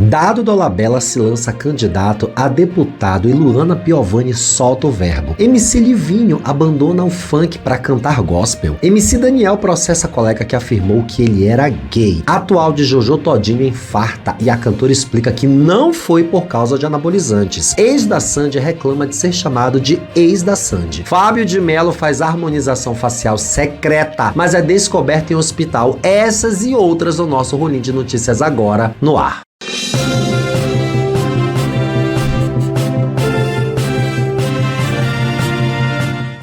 Dado Dolabella se lança candidato a deputado e Luana Piovani solta o verbo. MC Livinho abandona o funk para cantar gospel. MC Daniel processa colega que afirmou que ele era gay. Atual de Jojo Todinho infarta e a cantora explica que não foi por causa de anabolizantes. Ex da Sandy reclama de ser chamado de ex da Sandy. Fábio de Mello faz harmonização facial secreta, mas é descoberto em hospital. Essas e outras no nosso rolinho de notícias agora no ar.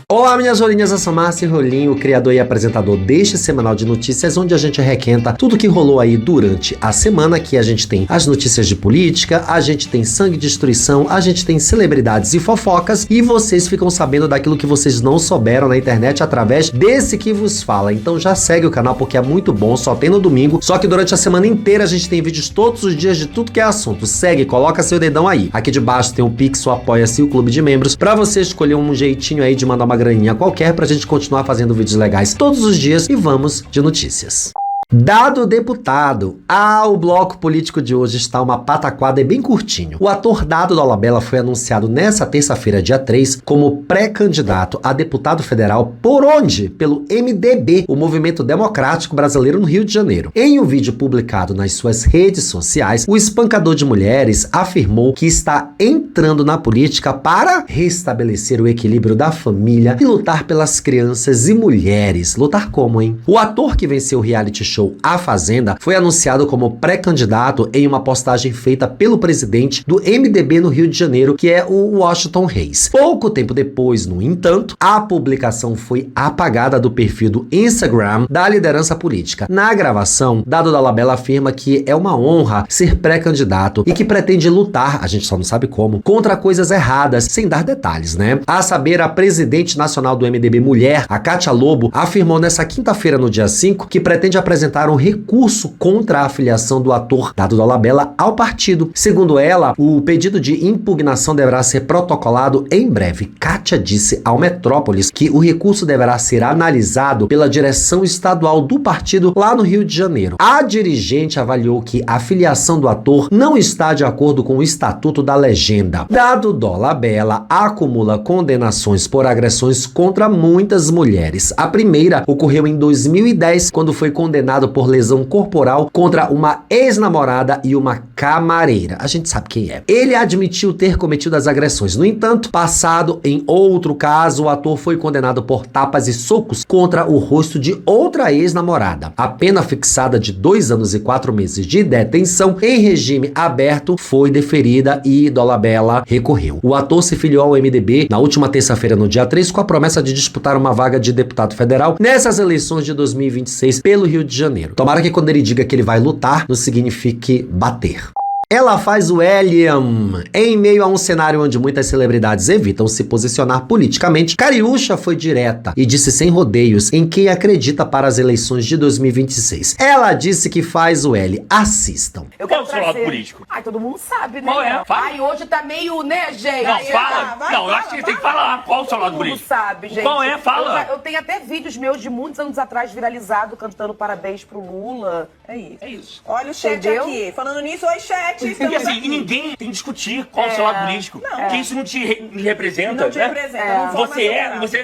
Olá, minhas rolinhas, eu sou Márcio Rolinho, criador e apresentador deste semanal de notícias, onde a gente requenta tudo que rolou aí durante a semana. Aqui a gente tem as notícias de política, a gente tem sangue e destruição, a gente tem celebridades e fofocas, e vocês ficam sabendo daquilo que vocês não souberam na internet através desse que vos fala. Então já segue o canal porque é muito bom, só tem no domingo, só que durante a semana inteira a gente tem vídeos todos os dias de tudo que é assunto. Segue, coloca seu dedão aí. Aqui debaixo tem o Pix, o Apoia-se e o Clube de Membros, pra você escolher um jeitinho aí de mandar uma graninha qualquer pra gente continuar fazendo vídeos legais todos os dias, e vamos de notícias. Dado deputado. O bloco político de hoje está uma pataquada e bem curtinho. O ator Dado Dolabella foi anunciado nessa terça-feira, dia 3, como pré-candidato a deputado federal. Por onde? Pelo MDB, o Movimento Democrático Brasileiro, no Rio de Janeiro. Em um vídeo publicado nas suas redes sociais, o espancador de mulheres afirmou que está entrando na política para restabelecer o equilíbrio da família e lutar pelas crianças e mulheres. Lutar como, hein? O ator, que venceu o reality show A Fazenda, foi anunciado como pré-candidato em uma postagem feita pelo presidente do MDB no Rio de Janeiro, que é o Washington Reis. Pouco tempo depois, no entanto, a publicação foi apagada do perfil do Instagram da liderança política. Na gravação, Dado Dolabella afirma que é uma honra ser pré-candidato e que pretende lutar, a gente só não sabe como, contra coisas erradas, sem dar detalhes, né? A saber, a presidente nacional do MDB Mulher, a Kátia Lobo, afirmou nessa quinta-feira, no dia 5, que pretende apresentar um recurso contra a afiliação do ator Dado Dolabella ao partido. Segundo ela, o pedido de impugnação deverá ser protocolado em breve. Kátia disse ao Metrópolis que o recurso deverá ser analisado pela direção estadual do partido lá no Rio de Janeiro. A dirigente avaliou que a filiação do ator não está de acordo com o Estatuto da Legenda. Dado Dolabella acumula condenações por agressões contra muitas mulheres. A primeira ocorreu em 2010, quando foi condenado por lesão corporal contra uma ex-namorada e uma camareira. A gente sabe quem é. Ele admitiu ter cometido as agressões. No entanto, passado em outro caso, o ator foi condenado por tapas e socos contra o rosto de outra ex-namorada. A pena fixada de 2 anos e 4 meses de detenção em regime aberto foi deferida e Dolabella recorreu. O ator se filiou ao MDB na última terça-feira, no dia 3, com a promessa de disputar uma vaga de deputado federal nessas eleições de 2026 pelo Rio de Janeiro. Tomara que quando ele diga que ele vai lutar, não signifique bater. Ela faz o Eliam. Em meio a um cenário onde muitas celebridades evitam se posicionar politicamente, Cariúcha foi direta e disse sem rodeios em quem acredita para as eleições de 2026. Ela disse que faz o L. Assistam. Eu quero seu lado político. Ai, todo mundo sabe, né? Qual é? Fala. Ai, hoje tá meio, né, gente? Não, fala. Não, eu acho que tem que falar. Qual o seu lado político? Todo mundo sabe, gente. Qual é? Fala. Eu tenho até vídeos meus de muitos anos atrás viralizado, cantando parabéns pro Lula. É isso. É isso. Olha o chat aqui. Falando nisso, oi, chat. Porque assim, e ninguém tem que discutir qual o seu lado político. Não. Porque isso não te representa, Não te né? representa. Não forma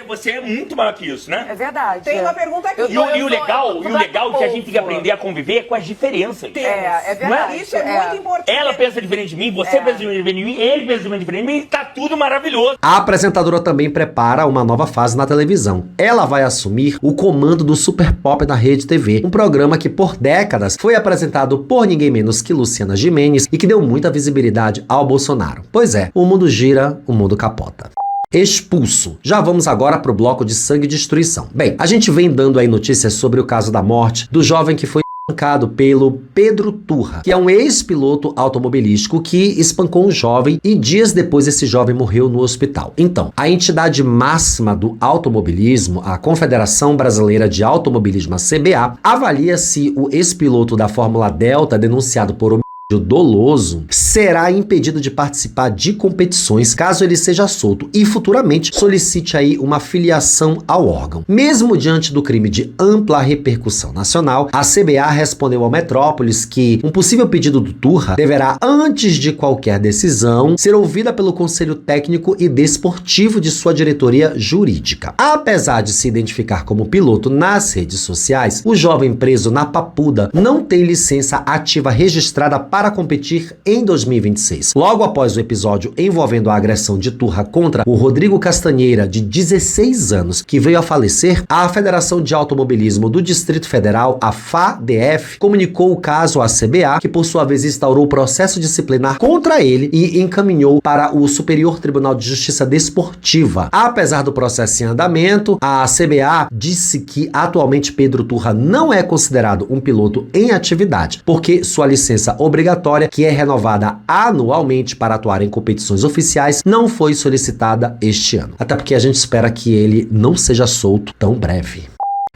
Você é muito maior que isso, né? É verdade. Tem uma pergunta aqui. E o legal é que a gente tem que aprender a conviver com as diferenças. É verdade. Isso é muito importante. Ela pensa diferente de mim, você pensa diferente de mim, ele pensa diferente de mim, e tá tudo maravilhoso. A apresentadora também prepara uma nova fase na televisão. Ela vai assumir o comando do Super Pop na Rede TV, um programa que por décadas foi apresentado por ninguém menos que Luciana Gimenez e que deu muita visibilidade ao Bolsonaro. Pois é, o mundo gira, o mundo capota. Expulso. Já vamos agora pro bloco de sangue e destruição. Bem, a gente vem dando aí notícias sobre o caso da morte do jovem que foi espancado pelo Pedro Turra, que é um ex-piloto automobilístico que espancou um jovem e dias depois esse jovem morreu no hospital. Então, a entidade máxima do automobilismo, a Confederação Brasileira de Automobilismo, a CBA, avalia se o ex-piloto da Fórmula Delta, denunciado por doloso, será impedido de participar de competições caso ele seja solto e futuramente solicite aí uma filiação ao órgão. Mesmo diante do crime de ampla repercussão nacional, a CBA respondeu ao Metrópolis que um possível pedido do Turra deverá, antes de qualquer decisão, ser ouvida pelo Conselho Técnico e Desportivo de sua diretoria jurídica. Apesar de se identificar como piloto nas redes sociais, o jovem preso na Papuda não tem licença ativa registrada para competir em 2026. Logo após o episódio envolvendo a agressão de Turra contra o Rodrigo Castanheira, de 16 anos, que veio a falecer, a Federação de Automobilismo do Distrito Federal, a FADF, comunicou o caso à CBA, que por sua vez instaurou processo disciplinar contra ele e encaminhou para o Superior Tribunal de Justiça Desportiva. Apesar do processo em andamento, a CBA disse que atualmente Pedro Turra não é considerado um piloto em atividade, porque sua licença obrigatória, que é renovada anualmente para atuar em competições oficiais, não foi solicitada este ano. Até porque a gente espera que ele não seja solto tão breve.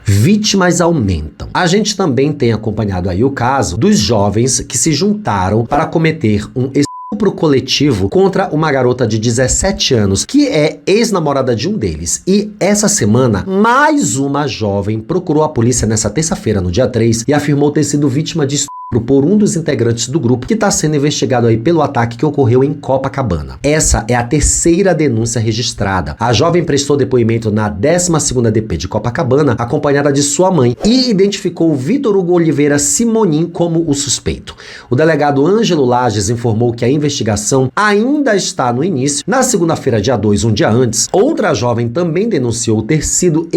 Vítimas aumentam. A gente também tem acompanhado aí o caso dos jovens que se juntaram para cometer um estupro coletivo contra uma garota de 17 anos, que é ex-namorada de um deles. E essa semana, mais uma jovem procurou a polícia nessa terça-feira, no dia 3, e afirmou ter sido vítima de estupro por um dos integrantes do grupo, que está sendo investigado aí pelo ataque que ocorreu em Copacabana. Essa é a terceira denúncia registrada. A jovem prestou depoimento na 12ª DP de Copacabana, acompanhada de sua mãe, e identificou Vitor Hugo Oliveira Simonin como o suspeito. O delegado Ângelo Lages informou que a investigação ainda está no início. Na segunda-feira, dia 2, um dia antes, outra jovem também denunciou ter sido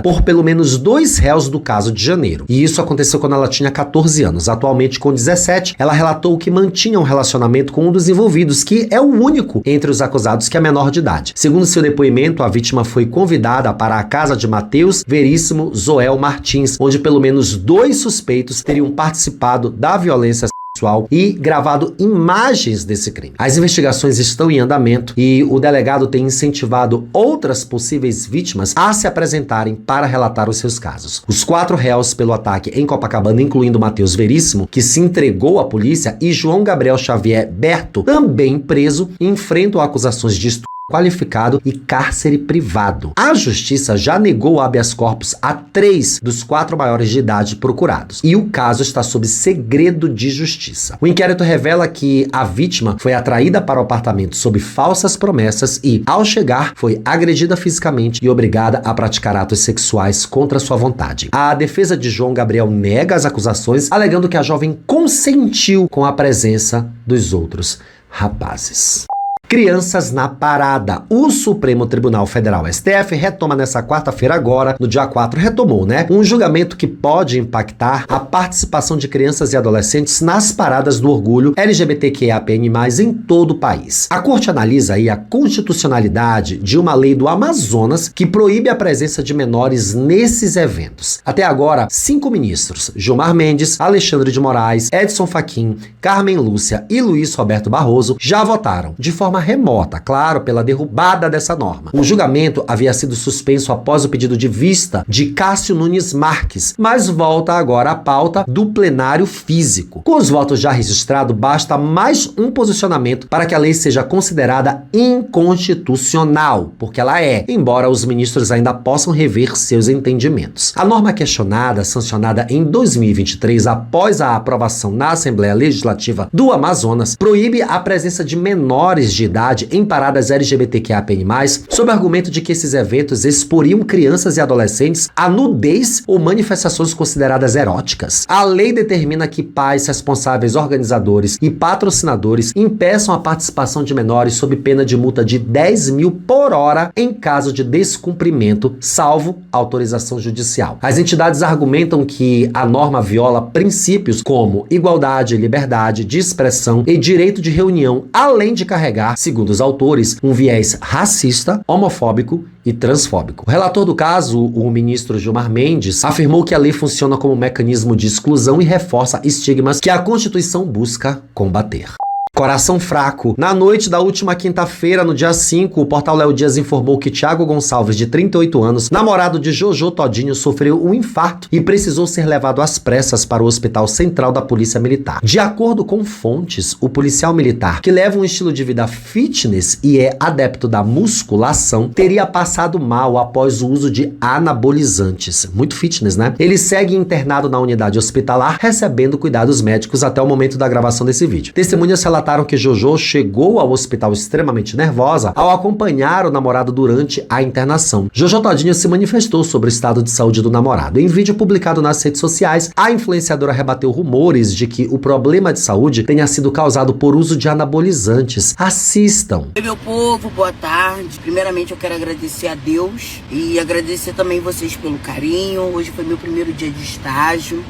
por pelo menos 2 réus do caso de janeiro. E isso aconteceu quando ela tinha 14 anos. Atualmente, com 17, ela relatou que mantinha um relacionamento com um dos envolvidos, que é o único entre os acusados que é menor de idade. Segundo seu depoimento, a vítima foi convidada para a casa de Matheus Veríssimo Zoel Martins, onde pelo menos 2 suspeitos teriam participado da violência sexual e gravado imagens desse crime. As investigações estão em andamento e o delegado tem incentivado outras possíveis vítimas a se apresentarem para relatar os seus casos. Os 4 réus pelo ataque em Copacabana, incluindo Matheus Veríssimo, que se entregou à polícia, e João Gabriel Xavier Berto, também preso, enfrentam acusações de estupro qualificado e cárcere privado. A justiça já negou habeas corpus a 3 dos 4 maiores de idade procurados, e o caso está sob segredo de justiça. O inquérito revela que a vítima foi atraída para o apartamento sob falsas promessas e, ao chegar, foi agredida fisicamente e obrigada a praticar atos sexuais contra sua vontade. A defesa de João Gabriel nega as acusações, alegando que a jovem consentiu com a presença dos outros rapazes. Crianças na parada. O Supremo Tribunal Federal, STF, retoma nessa quarta-feira agora, no dia 4, retomou, um julgamento que pode impactar a participação de crianças e adolescentes nas paradas do orgulho LGBTQIAPN+, em todo o país. A corte analisa aí a constitucionalidade de uma lei do Amazonas que proíbe a presença de menores nesses eventos. Até agora, 5 ministros, Gilmar Mendes, Alexandre de Moraes, Edson Fachin, Carmen Lúcia e Luiz Roberto Barroso, já votaram, de forma remota, claro, pela derrubada dessa norma. O julgamento havia sido suspenso após o pedido de vista de Cássio Nunes Marques, mas volta agora à pauta do plenário físico. Com os votos já registrados, basta mais um posicionamento para que a lei seja considerada inconstitucional, porque ela é, embora os ministros ainda possam rever seus entendimentos. A norma questionada, sancionada em 2023 após a aprovação na Assembleia Legislativa do Amazonas, proíbe a presença de menores de idade em paradas LGBTQIAPN+, sob o argumento de que esses eventos exporiam crianças e adolescentes a nudez ou manifestações consideradas eróticas. A lei determina que pais, responsáveis, organizadores e patrocinadores impeçam a participação de menores sob pena de multa de 10 mil por hora em caso de descumprimento, salvo autorização judicial. As entidades argumentam que a norma viola princípios como igualdade, liberdade de expressão e direito de reunião, além de carregar, segundo os autores, um viés racista, homofóbico e transfóbico. O relator do caso, o ministro Gilmar Mendes, afirmou que a lei funciona como mecanismo de exclusão e reforça estigmas que a Constituição busca combater. Coração fraco. Na noite da última quinta-feira, no dia 5, o portal Léo Dias informou que Thiago Gonçalves, de 38 anos, namorado de Jojo Todinho, sofreu um infarto e precisou ser levado às pressas para o Hospital Central da Polícia Militar. De acordo com fontes, o policial militar, que leva um estilo de vida fitness e é adepto da musculação, teria passado mal após o uso de anabolizantes. Muito fitness, né? Ele segue internado na unidade hospitalar, recebendo cuidados médicos até o momento da gravação desse vídeo. Testemunhas relataram que Jojo chegou ao hospital extremamente nervosa ao acompanhar o namorado durante a internação. Jojo Todinho se manifestou sobre o estado de saúde do namorado. Em vídeo publicado nas redes sociais, a influenciadora rebateu rumores de que o problema de saúde tenha sido causado por uso de anabolizantes. Assistam. Oi, meu povo, boa tarde. Primeiramente eu quero agradecer a Deus e agradecer também vocês pelo carinho. Hoje foi meu primeiro dia de estágio.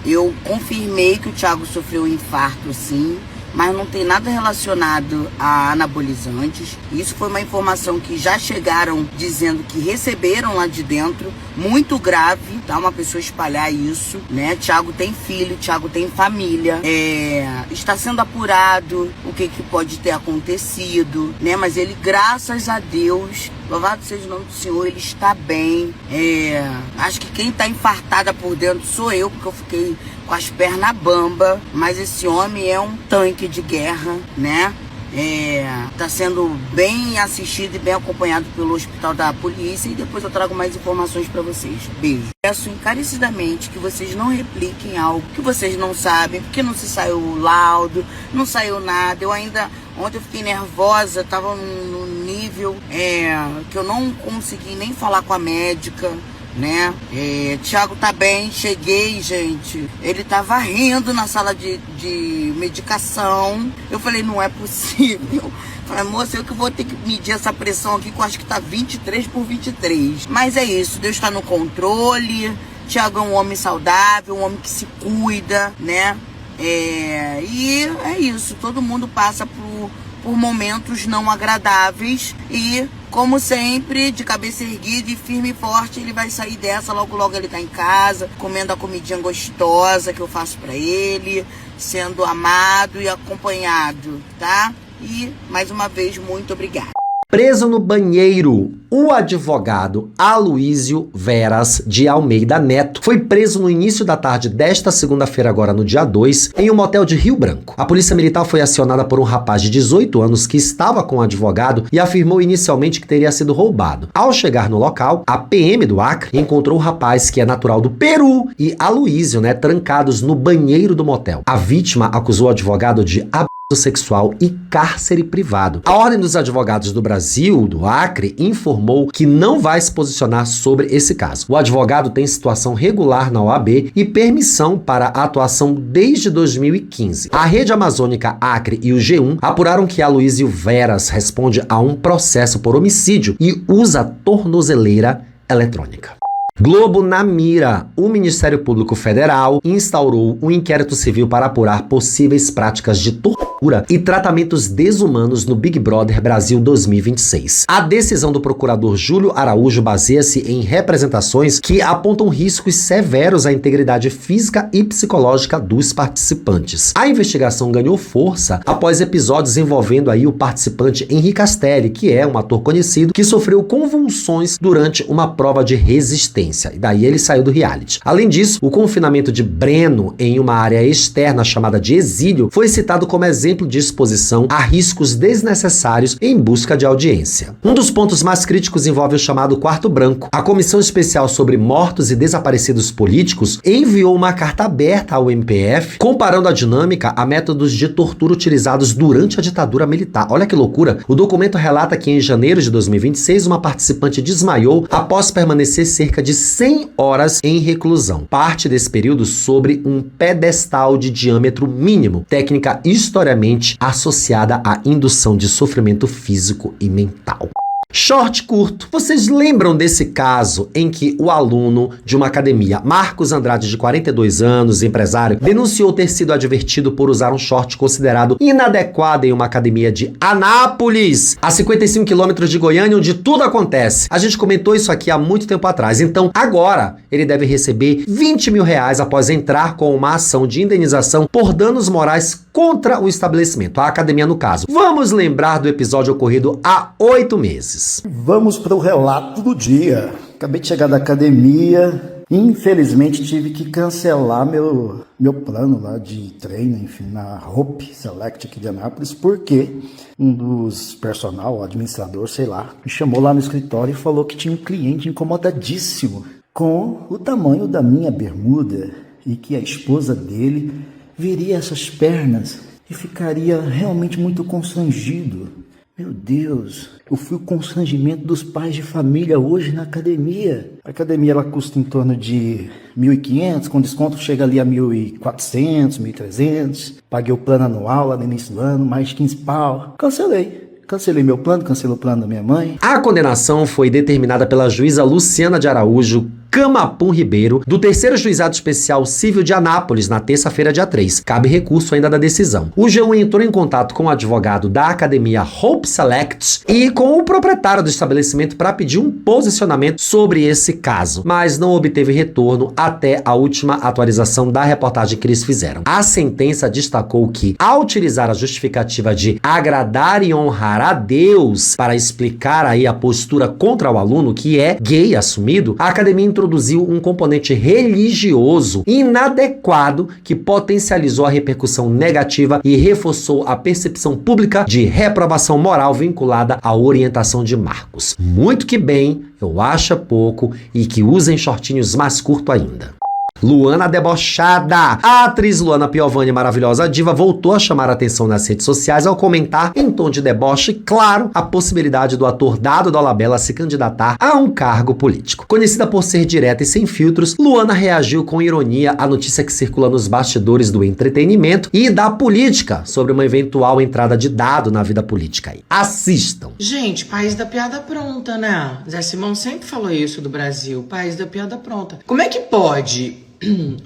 Eu confirmei que o Thiago sofreu um infarto, sim, mas não tem nada relacionado a anabolizantes. Isso foi uma informação que já chegaram dizendo que receberam lá de dentro, muito grave, tá? Uma pessoa espalhar isso, né? Thiago tem filho, Thiago tem família, está sendo apurado o que pode ter acontecido, né? Mas ele, graças a Deus, louvado seja o nome do Senhor, ele está bem. Acho que quem tá infartada por dentro sou eu, porque eu fiquei com as pernas bamba, mas esse homem é um tanque de guerra, né? Tá sendo bem assistido e bem acompanhado pelo hospital da polícia, e depois eu trago mais informações pra vocês. Beijo. Peço encarecidamente que vocês não repliquem algo que vocês não sabem, porque não se saiu o laudo, não saiu nada. Ontem eu fiquei nervosa, tava num nível que eu não consegui nem falar com a médica, né? Thiago tá bem, cheguei, gente. Ele tava rindo na sala de medicação. Eu falei, não é possível. Falei, moça, eu que vou ter que medir essa pressão aqui, que eu acho que tá 23/23. Mas é isso, Deus tá no controle. Thiago é um homem saudável, um homem que se cuida, né? E é isso, todo mundo passa por momentos não agradáveis e, como sempre, de cabeça erguida e firme e forte, ele vai sair dessa. Logo logo ele tá em casa, comendo a comidinha gostosa que eu faço pra ele, sendo amado e acompanhado, tá? E, mais uma vez, muito obrigada. Preso no banheiro, o advogado Aloísio Veras de Almeida Neto foi preso no início da tarde desta segunda-feira, agora no dia 2, em um motel de Rio Branco. A polícia militar foi acionada por um rapaz de 18 anos que estava com o advogado e afirmou inicialmente que teria sido roubado. Ao chegar no local, a PM do Acre encontrou o rapaz, que é natural do Peru, e Aloísio, trancados no banheiro do motel. A vítima acusou o advogado de sexual e cárcere privado. A Ordem dos Advogados do Brasil, do Acre, informou que não vai se posicionar sobre esse caso. O advogado tem situação regular na OAB e permissão para a atuação desde 2015. A Rede Amazônica Acre e o G1 apuraram que Aloísio Veras responde a um processo por homicídio e usa tornozeleira eletrônica. Globo na mira. O Ministério Público Federal instaurou um inquérito civil para apurar possíveis práticas de tortura e tratamentos desumanos no Big Brother Brasil 2026. A decisão do procurador Júlio Araújo baseia-se em representações que apontam riscos severos à integridade física e psicológica dos participantes. A investigação ganhou força após episódios envolvendo aí o participante Henrique Castelli, que é um ator conhecido que sofreu convulsões durante uma prova de resistência. E daí ele saiu do reality. Além disso, o confinamento de Breno em uma área externa chamada de exílio foi citado como exemplo de exposição a riscos desnecessários em busca de audiência. Um dos pontos mais críticos envolve o chamado Quarto Branco. A Comissão Especial sobre Mortos e Desaparecidos Políticos enviou uma carta aberta ao MPF comparando a dinâmica a métodos de tortura utilizados durante a ditadura militar. Olha que loucura! O documento relata que em janeiro de 2026 uma participante desmaiou após permanecer cerca de 100 horas em reclusão. Parte desse período sobre um pedestal de diâmetro mínimo, técnica historicamente associada à indução de sofrimento físico e mental. Short curto. Vocês lembram desse caso em que o aluno de uma academia, Marcos Andrade, de 42 anos, empresário, denunciou ter sido advertido por usar um short considerado inadequado em uma academia de Anápolis, a 55 quilômetros de Goiânia, onde tudo acontece. A gente comentou isso aqui há muito tempo atrás. Então, agora, ele deve receber 20 mil reais após entrar com uma ação de indenização por danos morais contra o estabelecimento, a academia no caso. Vamos lembrar do episódio ocorrido há 8 meses. Vamos para o relato do dia. Acabei de chegar da academia, infelizmente tive que cancelar meu plano lá de treino, enfim, na Hope Select aqui de Anápolis, porque um dos personal, o administrador, sei lá, me chamou lá no escritório e falou que tinha um cliente incomodadíssimo com o tamanho da minha bermuda e que a esposa dele veria essas pernas e ficaria realmente muito constrangido. Meu Deus, eu fui o constrangimento dos pais de família hoje na academia. A academia ela custa em torno de 1.500, com desconto chega ali a 1.400, 1.300. Paguei o plano anual lá no início do ano, mais 15 pau. Cancelei meu plano, cancelei o plano da minha mãe. A condenação foi determinada pela juíza Luciana de Araújo Camapum Ribeiro, do 3º Juizado Especial Civil de Anápolis, na terça-feira, dia 3. Cabe recurso ainda da decisão. O G1 entrou em contato com o advogado da academia Hope Select e com o proprietário do estabelecimento para pedir um posicionamento sobre esse caso, mas não obteve retorno até a última atualização da reportagem que eles fizeram. A sentença destacou que, ao utilizar a justificativa de agradar e honrar a Deus para explicar aí a postura contra o aluno, que é gay assumido, a academia introduziu um componente religioso inadequado que potencializou a repercussão negativa e reforçou a percepção pública de reprovação moral vinculada à orientação de Marcos. Muito que bem, eu acho pouco, e que usem shortinhos mais curtos ainda. Luana debochada. A atriz Luana Piovani, maravilhosa diva, voltou a chamar a atenção nas redes sociais ao comentar, em tom de deboche, claro, a possibilidade do ator Dado Dolabella se candidatar a um cargo político. Conhecida por ser direta e sem filtros, Luana reagiu com ironia à notícia que circula nos bastidores do entretenimento e da política sobre uma eventual entrada de Dado na vida política. Assistam. Gente, país da piada pronta, né? Zé Simão sempre falou isso do Brasil, país da piada pronta. Como é que pode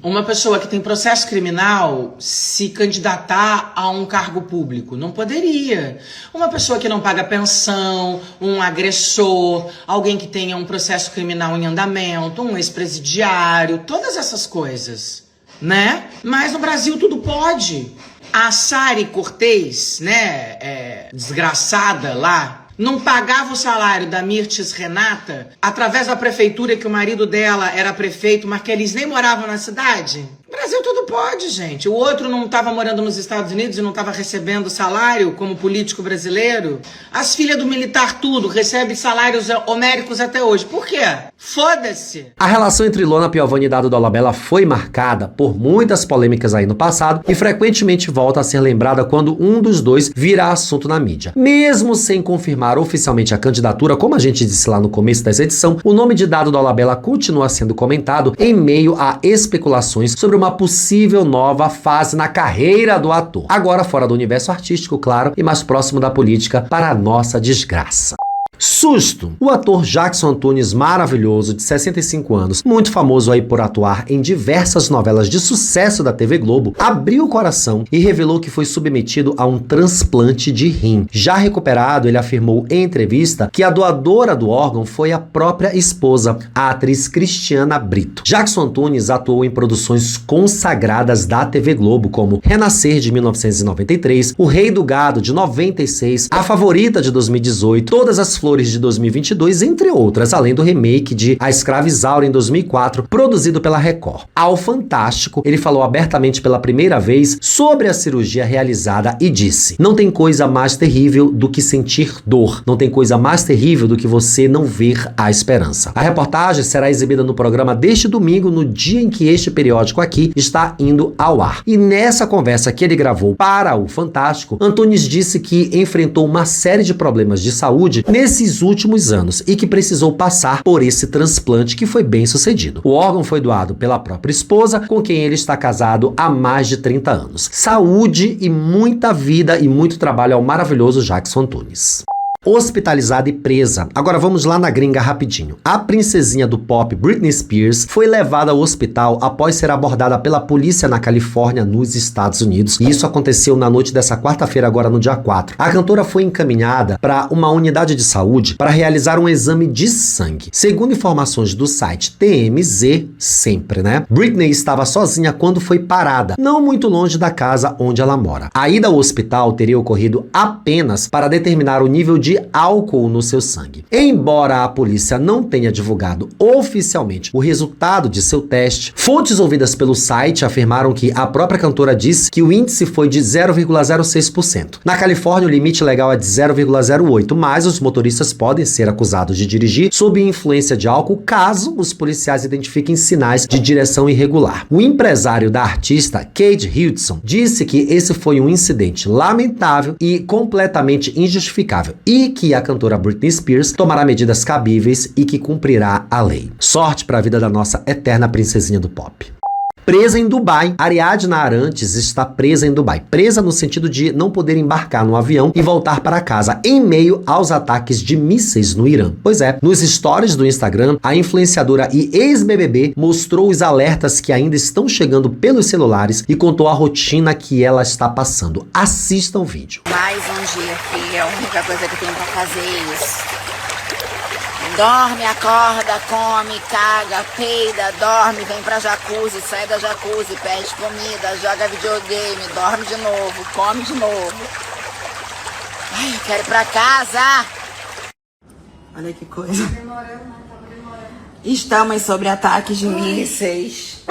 uma pessoa que tem processo criminal se candidatar a um cargo público? Não poderia. Uma pessoa que não paga pensão, um agressor, alguém que tenha um processo criminal em andamento, um ex-presidiário, todas essas coisas, né? Mas no Brasil tudo pode. A Sari Cortez, né, desgraçada lá, não pagava o salário da Mirtes Renata através da prefeitura, que o marido dela era prefeito, mas que eles nem moravam na cidade? Brasil tudo pode, gente. O outro não estava morando nos Estados Unidos e não estava recebendo salário como político brasileiro. As filhas do militar tudo recebem salários homéricos até hoje. Por quê? Foda-se! A relação entre Luana Piovani e Dado Dolabella foi marcada por muitas polêmicas aí no passado e frequentemente volta a ser lembrada quando um dos dois vira assunto na mídia. Mesmo sem confirmar oficialmente a candidatura, como a gente disse lá no começo dessa edição, o nome de Dado Dolabella continua sendo comentado em meio a especulações sobre uma possível nova fase na carreira do ator. Agora fora do universo artístico, claro, e mais próximo da política, para a nossa desgraça. Susto! O ator Jackson Antunes, maravilhoso, de 65 anos, muito famoso aí por atuar em diversas novelas de sucesso da TV Globo, abriu o coração e revelou que foi submetido a um transplante de rim. Já recuperado, ele afirmou em entrevista que a doadora do órgão foi a própria esposa, a atriz Cristiana Brito. Jackson Antunes atuou em produções consagradas da TV Globo, como Renascer, de 1993, O Rei do Gado, de 96, A Favorita, de 2018, Todas as Flores, de 2022, entre outras, além do remake de A Escrava Isaura, em 2004, produzido pela Record. Ao Fantástico, ele falou abertamente pela primeira vez sobre a cirurgia realizada e disse: "Não tem coisa mais terrível do que sentir dor. Não tem coisa mais terrível do que você não ver a esperança." A reportagem será exibida no programa deste domingo, no dia em que este periódico aqui está indo ao ar. E nessa conversa que ele gravou para o Fantástico, Antunes disse que enfrentou uma série de problemas de saúde nesses últimos anos e que precisou passar por esse transplante, que foi bem sucedido. O órgão foi doado pela própria esposa, com quem ele está casado há mais de 30 anos. Saúde e muita vida e muito trabalho ao maravilhoso Jackson Antunes. hospitalizada e presa. Agora vamos lá na gringa rapidinho. A princesinha do pop Britney Spears foi levada ao hospital após ser abordada pela polícia na Califórnia, nos Estados Unidos. E isso aconteceu na noite dessa quarta-feira, agora no dia 4. A cantora foi encaminhada para uma unidade de saúde para realizar um exame de sangue. Segundo informações do site TMZ, sempre, né? Britney estava sozinha quando foi parada, não muito longe da casa onde ela mora. A ida ao hospital teria ocorrido apenas para determinar o nível de álcool no seu sangue. Embora a polícia não tenha divulgado oficialmente o resultado de seu teste, fontes ouvidas pelo site afirmaram que a própria cantora disse que o índice foi de 0,06%. Na Califórnia, o limite legal é de 0,08%, mas os motoristas podem ser acusados de dirigir sob influência de álcool caso os policiais identifiquem sinais de direção irregular. O empresário da artista, Cade Hudson, disse que esse foi um incidente lamentável e completamente injustificável e que a cantora Britney Spears tomará medidas cabíveis e que cumprirá a lei. Sorte para a vida da nossa eterna princesinha do pop. Presa em Dubai. Ariadna Arantes está presa em Dubai. Presa no sentido de não poder embarcar no avião e voltar para casa em meio aos ataques de mísseis no Irã. Pois é, nos stories do Instagram, a influenciadora e ex-BBB mostrou os alertas que ainda estão chegando pelos celulares e contou a rotina que ela está passando. Assistam o vídeo. Mais um dia que a única coisa que eu tenho pra fazer é isso. Dorme, acorda, come, caga, peida, dorme, vem pra jacuzzi, sai da jacuzzi, pede comida, joga videogame, dorme de novo, come de novo. Ai, eu quero ir pra casa. Olha que coisa. Estamos sob ataques de mísseis.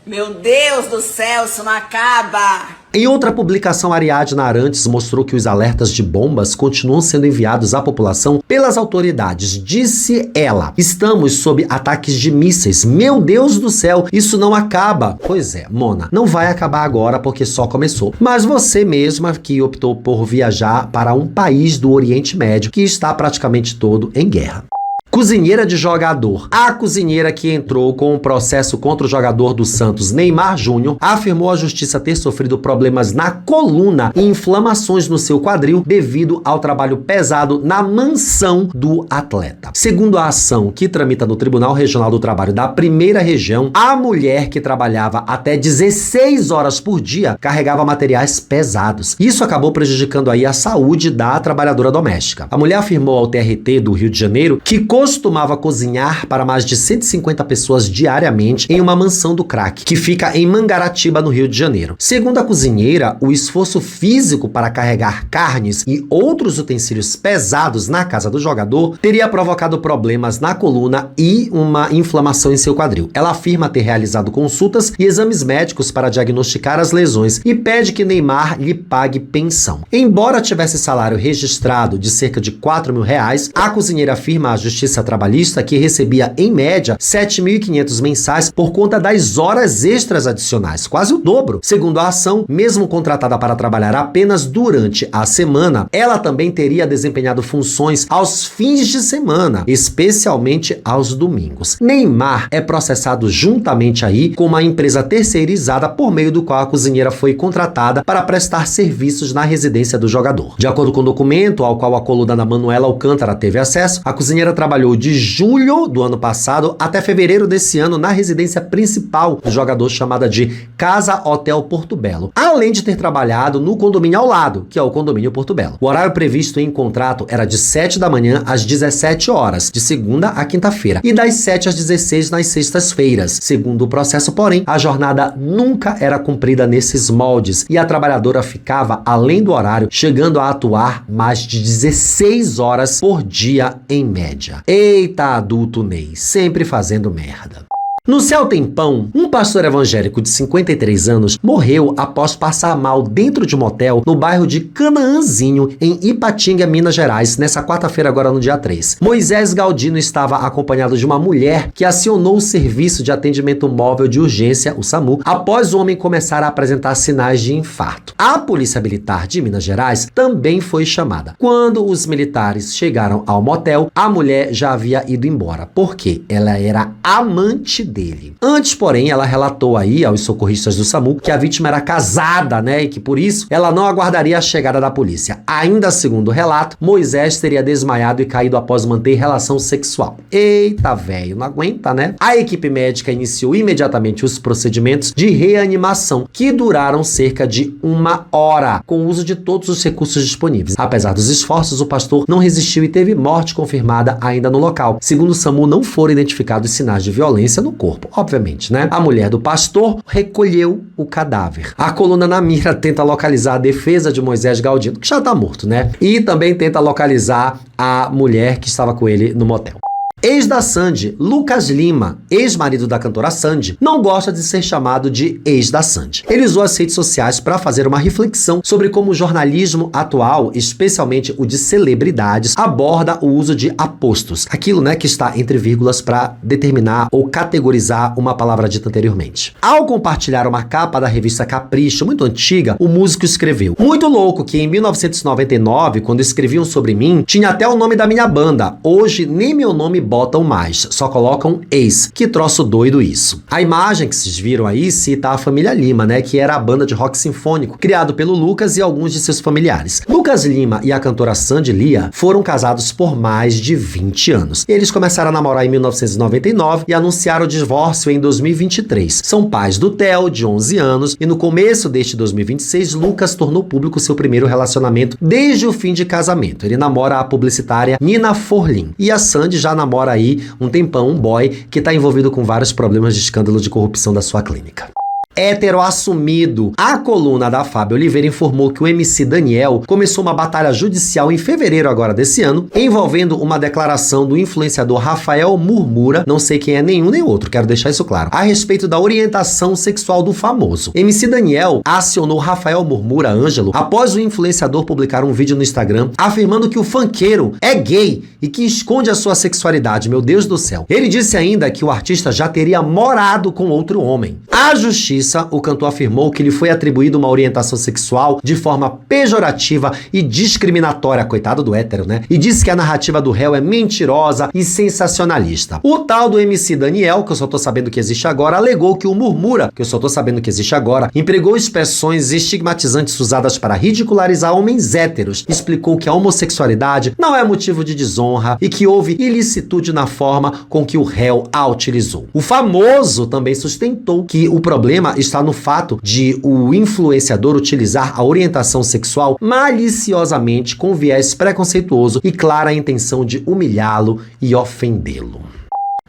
Meu Deus do céu, isso não acaba. Em outra publicação, Ariadna Arantes mostrou que os alertas de bombas continuam sendo enviados à população pelas autoridades. Disse ela: estamos sob ataques de mísseis. Meu Deus do céu, isso não acaba. Pois é, Mona, não vai acabar agora porque só começou. Mas você mesma que optou por viajar para um país do Oriente Médio que está praticamente todo em guerra. Cozinheira de jogador. A cozinheira que entrou com um processo contra o jogador do Santos, Neymar Júnior, afirmou à justiça ter sofrido problemas na coluna e inflamações no seu quadril devido ao trabalho pesado na mansão do atleta. Segundo a ação que tramita no Tribunal Regional do Trabalho da Primeira Região, a mulher que trabalhava até 16 horas por dia carregava materiais pesados. Isso acabou prejudicando aí a saúde da trabalhadora doméstica. A mulher afirmou ao TRT do Rio de Janeiro que costumava cozinhar para mais de 150 pessoas diariamente em uma mansão do crack, que fica em Mangaratiba, no Rio de Janeiro. Segundo a cozinheira, o esforço físico para carregar carnes e outros utensílios pesados na casa do jogador teria provocado problemas na coluna e uma inflamação em seu quadril. Ela afirma ter realizado consultas e exames médicos para diagnosticar as lesões e pede que Neymar lhe pague pensão. Embora tivesse salário registrado de cerca de R$4.000, a cozinheira afirma à Justiça Trabalhista que recebia, em média, R$7.500 mensais por conta das horas extras adicionais, quase o dobro. Segundo a ação, mesmo contratada para trabalhar apenas durante a semana, ela também teria desempenhado funções aos fins de semana, especialmente aos domingos. Neymar é processado juntamente aí com uma empresa terceirizada por meio do qual a cozinheira foi contratada para prestar serviços na residência do jogador. De acordo com o documento ao qual a coluna da Manuela Alcântara teve acesso, a cozinheira trabalhou de julho do ano passado até fevereiro desse ano na residência principal do jogador, chamada de Casa Hotel Porto Belo, além de ter trabalhado no condomínio ao lado, que é o condomínio Porto Belo. O horário previsto em contrato era de 7 da manhã às 17 horas, de segunda a quinta-feira, e das 7 às 16 nas sextas-feiras. Segundo o processo, porém, a jornada nunca era cumprida nesses moldes e a trabalhadora ficava além do horário, chegando a atuar mais de 16 horas por dia em média. Eita, adulto Ney, sempre fazendo merda. No Céu Tem Pão, um pastor evangélico de 53 anos morreu após passar mal dentro de um motel no bairro de Canaãzinho, em Ipatinga, Minas Gerais, nessa quarta-feira, agora no dia 3. Moisés Galdino estava acompanhado de uma mulher que acionou o serviço de atendimento móvel de urgência, o SAMU, após o homem começar a apresentar sinais de infarto. A Polícia Militar de Minas Gerais também foi chamada. Quando os militares chegaram ao motel, a mulher já havia ido embora, porque ela era amante dele. dele. Antes, porém, ela relatou aí aos socorristas do SAMU que a vítima era casada, né, e que por isso ela não aguardaria a chegada da polícia. Ainda segundo o relato, Moisés teria desmaiado e caído após manter relação sexual. Eita, velho, não aguenta, né? A equipe médica iniciou imediatamente os procedimentos de reanimação, que duraram cerca de 1 hora, com o uso de todos os recursos disponíveis. Apesar dos esforços, o pastor não resistiu e teve morte confirmada ainda no local. Segundo o SAMU, não foram identificados sinais de violência no corpo, obviamente, né? A mulher do pastor recolheu o cadáver. A coluna na mira tenta localizar a defesa de Moisés Galdino, que já tá morto, né? E também tenta localizar a mulher que estava com ele no motel. Ex da Sandy, Lucas Lima, ex-marido da cantora Sandy, não gosta de ser chamado de ex da Sandy. Ele usou as redes sociais para fazer uma reflexão sobre como o jornalismo atual, especialmente o de celebridades, aborda o uso de apostos, aquilo, né, que está entre vírgulas para determinar ou categorizar uma palavra dita anteriormente. Ao compartilhar uma capa da revista Capricho, muito antiga, o músico escreveu: "Muito louco que em 1999, quando escreviam sobre mim, tinha até o nome da minha banda. Hoje nem meu nome botam mais, só colocam ex. Que troço doido isso." A imagem que vocês viram aí cita a família Lima, né, que era a banda de rock sinfônico criado pelo Lucas e alguns de seus familiares. Lucas Lima e a cantora Sandy Lia foram casados por mais de 20 anos. Eles começaram a namorar em 1999 e anunciaram o divórcio em 2023. São pais do Theo, de 11 anos, e no começo deste 2026, Lucas tornou público seu primeiro relacionamento desde o fim de casamento. Ele namora a publicitária Nina Forlin e a Sandy já namora aí um tempão, um boy que tá envolvido com vários problemas de escândalo de corrupção da sua clínica. Hétero assumido. A coluna da Fábio Oliveira informou que o MC Daniel começou uma batalha judicial em fevereiro agora desse ano, envolvendo uma declaração do influenciador Rafael Murmura, não sei quem é nenhum nem outro, quero deixar isso claro, a respeito da orientação sexual do famoso. MC Daniel acionou Rafael Murmura Ângelo após o influenciador publicar um vídeo no Instagram afirmando que o funkeiro é gay e que esconde a sua sexualidade. Meu Deus do céu. Ele disse ainda que o artista já teria morado com outro homem. A justiça, o cantor afirmou que lhe foi atribuída uma orientação sexual de forma pejorativa e discriminatória, coitado do hétero, né? E disse que a narrativa do réu é mentirosa e sensacionalista. O tal do MC Daniel, que eu só tô sabendo que existe agora, alegou que o Murmura, que eu só tô sabendo que existe agora, empregou expressões estigmatizantes usadas para ridicularizar homens héteros. Explicou que a homossexualidade não é motivo de desonra e que houve ilicitude na forma com que o réu a utilizou. O famoso também sustentou que o problema está no fato de o influenciador utilizar a orientação sexual maliciosamente com viés preconceituoso e clara intenção de humilhá-lo e ofendê-lo.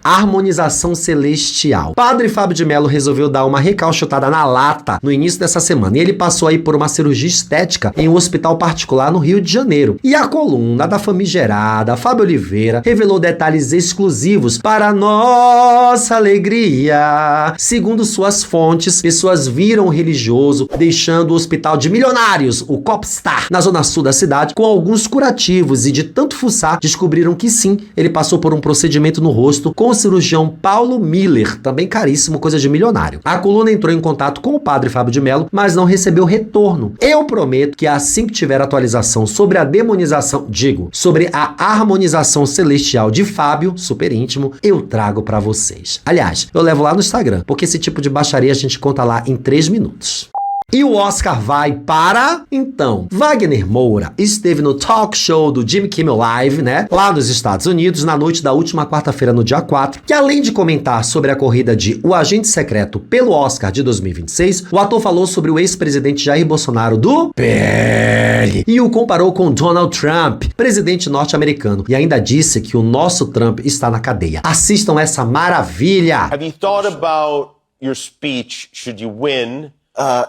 Harmonização celestial. Padre Fábio de Mello resolveu dar uma recalchutada na lata no início dessa semana e ele passou aí por uma cirurgia estética em um hospital particular no Rio de Janeiro. E a coluna da famigerada Fábio Oliveira revelou detalhes exclusivos para nossa alegria. Segundo suas fontes, pessoas viram o religioso deixando o hospital de milionários, o Copstar, na zona sul da cidade, com alguns curativos e de tanto fuçar, descobriram que sim, ele passou por um procedimento no rosto com o cirurgião Paulo Miller, também caríssimo, coisa de milionário. A coluna entrou em contato com o padre Fábio de Mello, mas não recebeu retorno. Eu prometo que assim que tiver atualização sobre a demonização, sobre a harmonização celestial de Fábio, super íntimo, eu trago pra vocês. Aliás, eu levo lá no Instagram, porque esse tipo de baixaria a gente conta lá em 3 minutos. E o Oscar vai para... Então, Wagner Moura esteve no talk show do Jimmy Kimmel Live, né? Lá nos Estados Unidos, na noite da última quarta-feira, no dia 4, que além de comentar sobre a corrida de O Agente Secreto pelo Oscar de 2026, o ator falou sobre o ex-presidente Jair Bolsonaro do PL e o comparou com Donald Trump, presidente norte-americano, e ainda disse que o nosso Trump está na cadeia. Assistam essa maravilha! Have you thought about your speech should you win?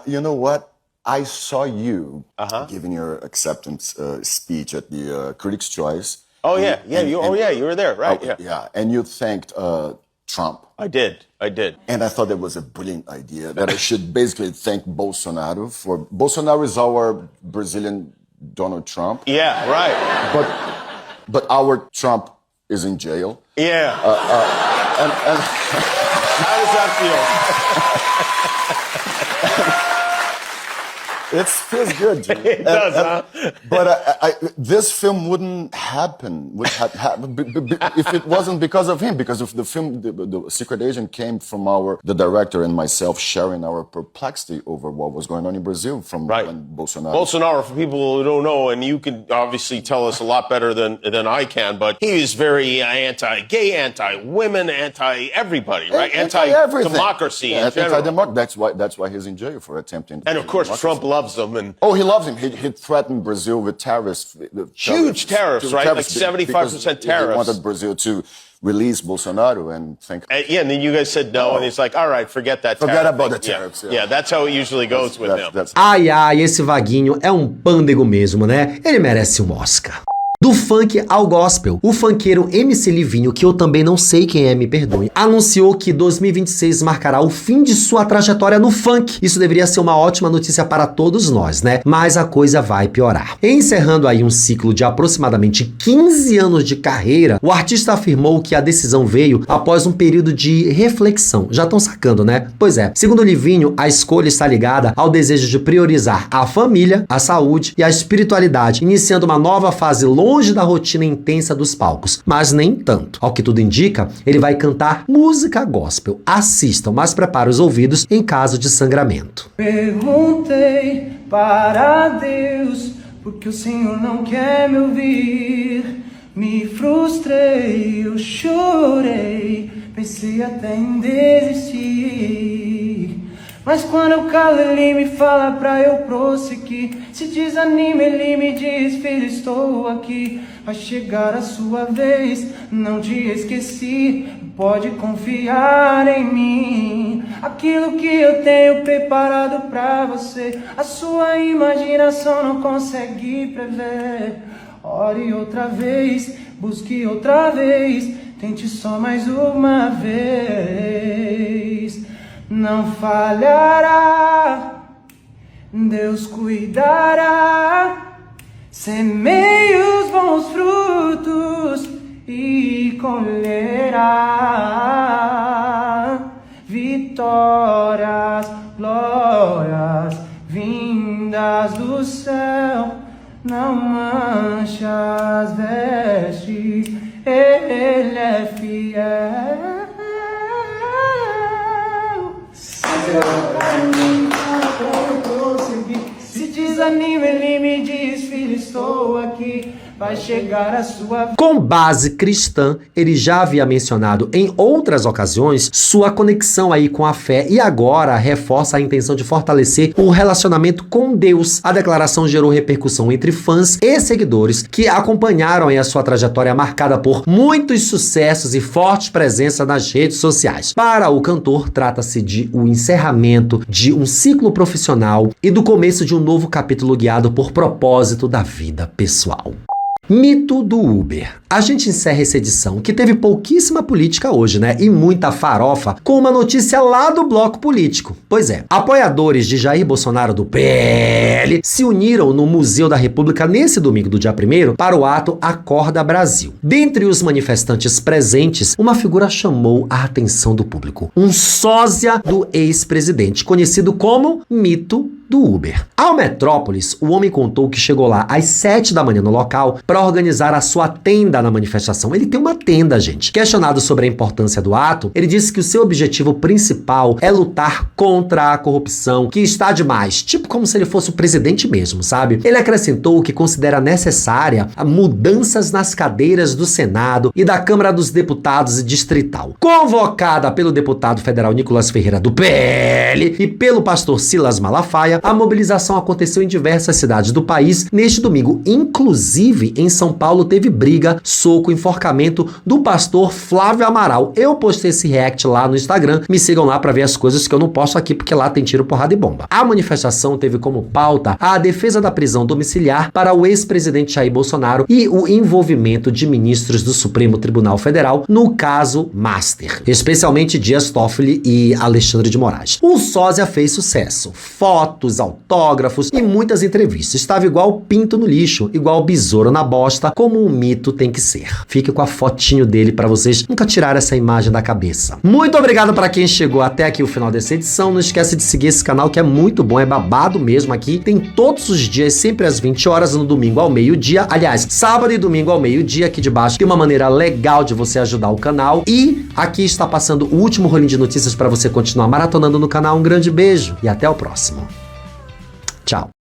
You know what? I saw you giving your acceptance speech at the Critics' Choice. Oh yeah, you were there, right? Yeah, and you thanked Trump. I did. And I thought that was a brilliant idea, that I should basically thank Bolsonaro for... Bolsonaro is our Brazilian Donald Trump. Yeah, right. But our Trump is in jail. Yeah. And How does that feel? It feels good, dude. It does, huh? But this film wouldn't happen if it wasn't because of him. Because if the film, the Secret Agent, came from the director and myself sharing our perplexity over what was going on in Brazil from when Bolsonaro. Bolsonaro, for people who don't know, and you can obviously tell us a lot better than I can, but he is very anti-gay, anti-women, anti-everybody, right? Anti-democracy in general. That's why he's in jail for attempting. And of course, Trump loves him. And he loves him. He threatened Brazil with tariffs. Huge tariffs, right? Like 75% tariffs. He wanted Brazil to release Bolsonaro and think. And then you guys said no, and he's like, all right, forget that Forget tariff about thing. the tariffs. Yeah, that's how it usually goes with him. Ai, esse Vaguinho é um pândego mesmo, né? Ele merece um Oscar. Do funk ao gospel, o funkeiro MC Livinho, que eu também não sei quem é, me perdoe, anunciou que 2026 marcará o fim de sua trajetória no funk. Isso deveria ser uma ótima notícia para todos nós, né? Mas a coisa vai piorar. Encerrando aí um ciclo de aproximadamente 15 anos de carreira, o artista afirmou que a decisão veio após um período de reflexão. Já estão sacando, né? Pois é. Segundo Livinho, a escolha está ligada ao desejo de priorizar a família, a saúde e a espiritualidade, iniciando uma nova fase longe da rotina intensa dos palcos, mas nem tanto. Ao que tudo indica, ele vai cantar música gospel. Assistam, mas prepare os ouvidos em caso de sangramento. Perguntei para Deus porque o Senhor não quer me ouvir. Me frustrei, eu chorei, pensei até em desistir. Mas quando eu calo, ele me fala pra eu prosseguir. Se desanima, ele me diz, filho, estou aqui. Vai chegar a sua vez, não te esqueci. Pode confiar em mim. Aquilo que eu tenho preparado pra você, a sua imaginação não consegue prever. Ore outra vez, busque outra vez, tente só mais uma vez. Não falhará, Deus cuidará, semeie os bons frutos e colherá vitórias, glórias vindas do céu. Não manche as vestes, ele é fiel. Se desanima, ele me diz, filho, estou aqui. Vai chegar a sua... Com base cristã, ele já havia mencionado em outras ocasiões sua conexão aí com a fé e agora reforça a intenção de fortalecer o relacionamento com Deus. A declaração gerou repercussão entre fãs e seguidores que acompanharam aí a sua trajetória marcada por muitos sucessos e forte presença nas redes sociais. Para o cantor, trata-se de o encerramento de um ciclo profissional e do começo de um novo capítulo guiado por propósito da vida pessoal. Mito do Uber. A gente encerra essa edição, que teve pouquíssima política hoje, né? E muita farofa, com uma notícia lá do bloco político. Pois é, apoiadores de Jair Bolsonaro do PL se uniram no Museu da República nesse domingo do dia 1º para o ato Acorda Brasil. Dentre os manifestantes presentes, uma figura chamou a atenção do público. Um sósia do ex-presidente, conhecido como Mito do Uber. Ao Metrópolis, o homem contou que chegou lá às 7 da manhã no local para organizar a sua tenda na manifestação. Ele tem uma tenda, gente. Questionado sobre a importância do ato, ele disse que o seu objetivo principal é lutar contra a corrupção, que está demais, tipo como se ele fosse o presidente mesmo, sabe? Ele acrescentou que considera necessária mudanças nas cadeiras do Senado e da Câmara dos Deputados e Distrital. Convocada pelo deputado federal Nicolas Ferreira do PL e pelo pastor Silas Malafaia, a mobilização aconteceu em diversas cidades do país neste domingo. Inclusive, em São Paulo, teve briga, soco, enforcamento do pastor Flávio Amaral. Eu postei esse react lá no Instagram. Me sigam lá para ver as coisas que eu não posto aqui, porque lá tem tiro, porrada e bomba. A manifestação teve como pauta a defesa da prisão domiciliar para o ex-presidente Jair Bolsonaro e o envolvimento de ministros do Supremo Tribunal Federal no caso Master, especialmente Dias Toffoli e Alexandre de Moraes. O sósia fez sucesso. Fotos fotos, autógrafos e muitas entrevistas. Estava igual pinto no lixo, igual besouro na bosta, como um mito tem que ser. Fique com a fotinho dele para vocês nunca tirar essa imagem da cabeça. Muito obrigado para quem chegou até aqui o final dessa edição. Não esquece de seguir esse canal que é muito bom, é babado mesmo aqui. Tem todos os dias, sempre às 20 horas, no domingo ao meio-dia. Aliás, sábado e domingo ao meio-dia, aqui de baixo tem uma maneira legal de você ajudar o canal. E aqui está passando o último rolinho de notícias para você continuar maratonando no canal. Um grande beijo e até o próximo. Tchau.